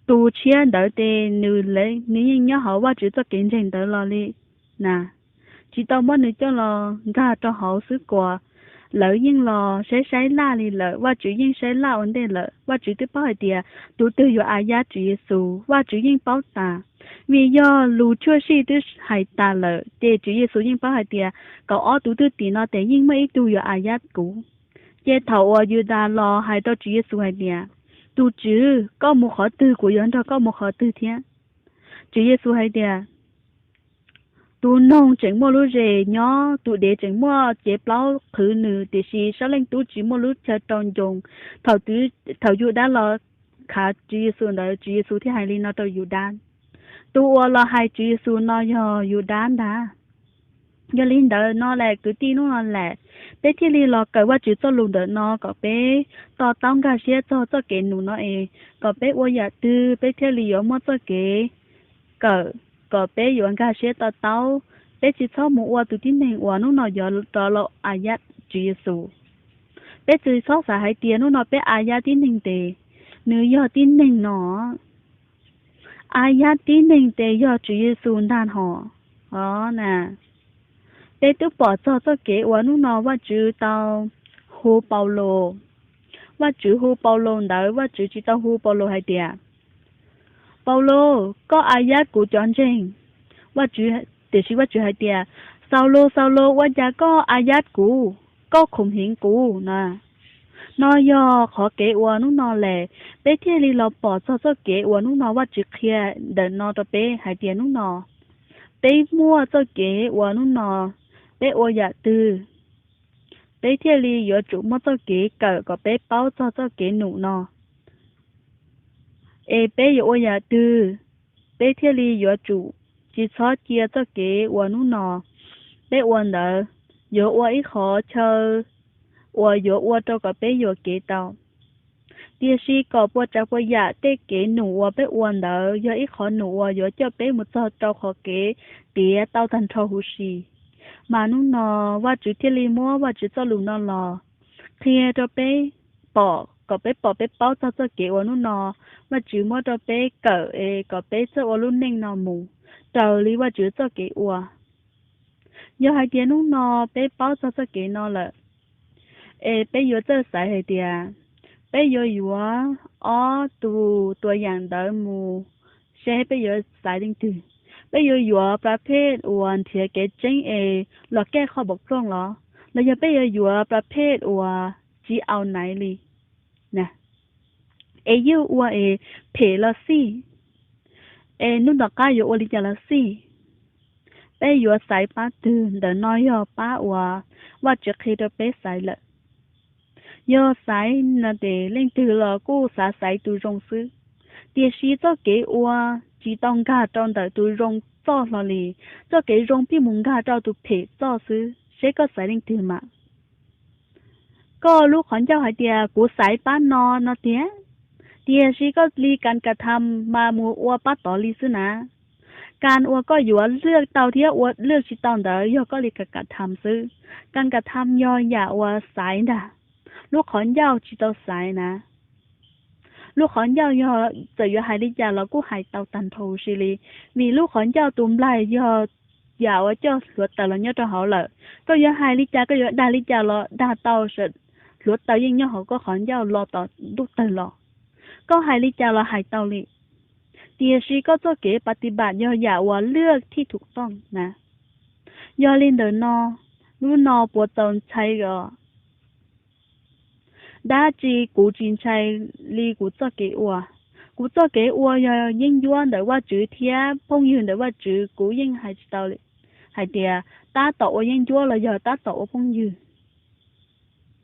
tụ chia đỡ thế nửa lấy nửa nhớ họ và chỉ cho kiến trình đỡ lò li nè chỉ tao mất nửa cho lò ra cho họ sư quà lỡ nhưng lò sẽ la li lỡ và chủ nhưng sẽ la vấn đề lỡ và chủ tiếp bảo địa tu tư yo ai giá chủ Giêsu và chủ nhưng bảo ta vì do lù chưa si tư hay ta lỡ để chủ Giêsu nhưng bảo địa cậu ở tu tư tí nó để nhưng mấy tu yo ai giá cũ chế thầu ở yo đa lò hay đó chủ Giêsu hay địa tu chữ có một khó tư của yon đó có một khó tư thiên chủ Giêsu hay địa tu nông chẳng mua lúa rề nhỏ tu để chẳng mua chế bao khử nữ để xí sau lên tu chỉ mua lúa cho tròn dùng thầu dụ đã là khá chú Giêsu đó chú Giêsu thì hai linh nó tao dụ đan tu là hai chú Giêsu nó dụ đan đã giờ linh đó nó là cứ tin nó là bé thì linh là cáiว่าchú cho luôn đó nó có bé tao tao cả xe cho cái nụ nó có bé ôi ya tư bé thì linh có mua cho cái có bé yuan ca sẽ tao bé chỉ sau một qua từ tin này qua nó giờ cho lo ayat Chúa Giêsu bé chỉ sau sa hai tiền nó bé ayat tin hình tề nếu giờ tin hình nó ayat tin hình tề giờ Chúa Giêsu đàn họ đó nè bé tôi bỏ cho kế qua nó và chữ tao hồ Paulo và chữ hồ Paulo đó và chữ chỉ tao hồ Paulo hai tiền Paulo có ayat của chọn trìnhว่าจื้อแต่ชื่อว่าจื้อให้เตียซาโลว่าจะก็อายัดกูก็ข่มเหงกูนะนอยอขอเกอวนุนอแหละเปเทียลีเราปอดซอเกอวนุนอว่าจื้อเคลียเดินนอตะเปให้เตียนุนอเปมัวซอเกอวนุนอเปออยากตือเปเทียลียอจุมอซอเกเกิดก็เปเป้าซอเกหนูนอเปยออยากตือเปเทียลียอจุchỉ cho chia cho cái uốn nó nọ bé uốn đó yo uốn ít khó chờ uốn yo uốn cho cái bé yo cái tao địa sĩ có bộ chắc bộ giả tê cái nụ uốn bé uốn đó yo ít khó nụ uốn yo cho bé một số cho khó cái địa tao thành thâu hú xì mà nó nọ và chữ thiên lý mua và chữ cho lù nó lò khi cho bé bỏ có bé bỏ bé bao cho cái uốn nó nọ và chữ mua cho bé cỡ có bé cho uốn luôn nên nó mù trời lý và chữ cho cái ua giờ hai tiếng nó bé bao cho cái nó là bé giờ cho sai hai tiếng bé giờ vừa tu yang đỡ mù sẽ bé giờ sai đến từ bé giờ vừaประเภทวันที่cái chính là cái khó bộc lộ lo là giờ bé giờ vừaประเภทchỉ ao này li nè yêu phê là gì nó đọc cái yo oli chả là gì bé yo sai ba từ để nói yo ba và trước khi đó bé sai lợ yo sai là để lên từ là cô sai từ rong sư địa sĩ cho cái chỉ tông cả trong đời từ rong cho là li cho cái rong bị mùng cả cho từ phê cho sư sẽ có sai lên từ mà có lúc khoản giao hai tia của sai ba nó tiếng địa sĩ có liการกระทำมามัวป้าต่อลิสนะการก็อยู่เลือกเตาที่เลือกชิตอนเดอยก็liการกระทำซื้อการกระทำอย่าสายนะลูกขอนยาวชิตอสายนะลูกขอนยาวจะอยู่หายลิจาเราก็หายเตาตันโทชิลีมีลูกขอนยาวตุ่มลายอย่าเจ้าหลวดแต่ละเนี่ยจะหอเลยก็อยู่หายลิจาก็อยู่ดาลิจาเราดาเตาเสร็จหลวดเตายิ่งเนี่ยเขาก็ขอนยาวรอต่อลูกเตลอก็หายลิจาเราหายเตาลิเดียชีก็จะเก็บปฏิบัติอย่าว่าเลือกที่ถูกต้องนะย่อลินเดนอรู้นอปวดตนใช้ก็ đã chỉ cú chín chạy li cú cho kế ua cú cho kế ua giờ yên yuan để qua chữ thia phong yun để qua chữ cú yên hay tao hay tiệt ta tổ yên yuan là giờ ta tổ phong yun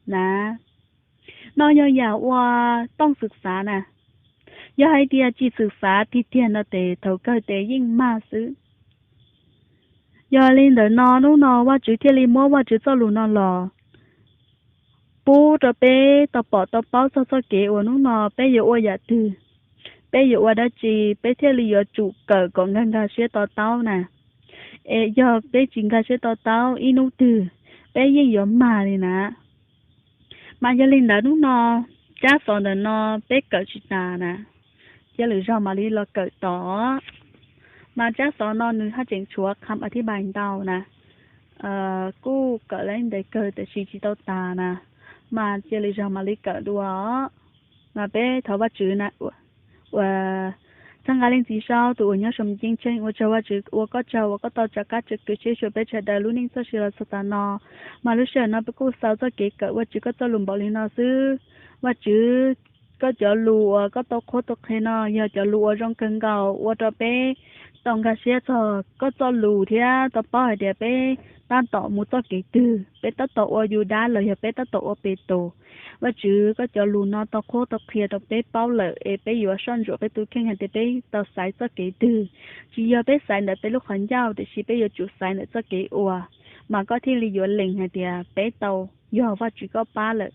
nè nó giờ giờ uaต้องศึกษาnè giờ hay tiệt chỉ ศึกษา thì tiền là để thầu cơ để yên mà xứ giờ lên để nó qua chữ thia li mua qua chữ cho lù nó lò bố cho bé tao bỏ tao bao cho kế ua nó bé giờ ua giờ từ bé giờ ua đã chỉ bé thia li giờ chủ cờ còn ngang ga xe tao nè giờ bé chính ga xe tao inu từ bé yên giờ mà đi nè mà giờ lên đó nó cha son đó nó bé cỡ chỉ ta nè giờ lựa chọn mà đi là cỡ đó mà cha son nó nữ hát chỉnh chúa cam ởที่ bài tao nè cô cỡ lên để cỡ để chỉ tao ta nè mà giờ lựa chọn mà đi cỡ đó mà bé thấu bắt chữ nè và trong cái linh sao tụi nhớ sầm chính chân và cho chữ và có tao cho các chữ cứ chế cho bé chạy đại luôn nên sao chỉ là sao nó mà lúc sau nó bị cô sao cho kế cỡ và chữ có tao lùm bỏ lên nó xứ và chữ có cho lùa có tao khó tao hay nó giờ cho lùa trong cơn gạo và cho bé tao cái xe cho có cho lù thì tao bỏ để bé ta tao một tao kế từ bé tao tao ở đá lời bé tao tao ở bê tô và chứ có cho lù nó tao khô tao kia tao bé bao lợ bé vừa xong rồi bé tôi khen hàng bé tao xài cho kế từ chỉ giờ bé xài nữa bé lúc hắn giao thì chỉ bé giờ chủ xài nữa cho kế ua mà có thể lý do lệnh hay thì bé tao giờ và chỉ có ba lợ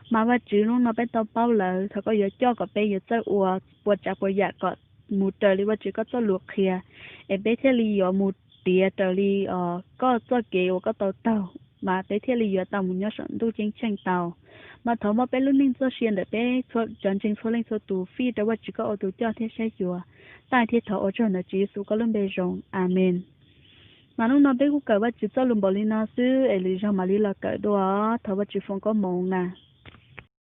mà và chứ nó bé tao bao lợ thôi có giờ cho có bé giờ cho ua bột chả bột dạ có một trời lý và chỉ có cho luộc kia bé thế lý do một tiệt trời lý có cho kế ua có tao mà bé thế lý do tao muốn nhớ sẵn tu chính tranh tao mà thầu mà bé luôn nên cho xuyên để bé cho chọn chính số lên số tù phi để qua chỉ có ô tô cho thế sẽ chùa tại thế thầu ở chỗ này chỉ số có luôn bề rộng amen mà lúc nào bé cũng cởi qua chỉ cho luôn bỏ lên nó xứ ấy lý do mà lý là cởi đó thầu qua chỉ phong có mộng nè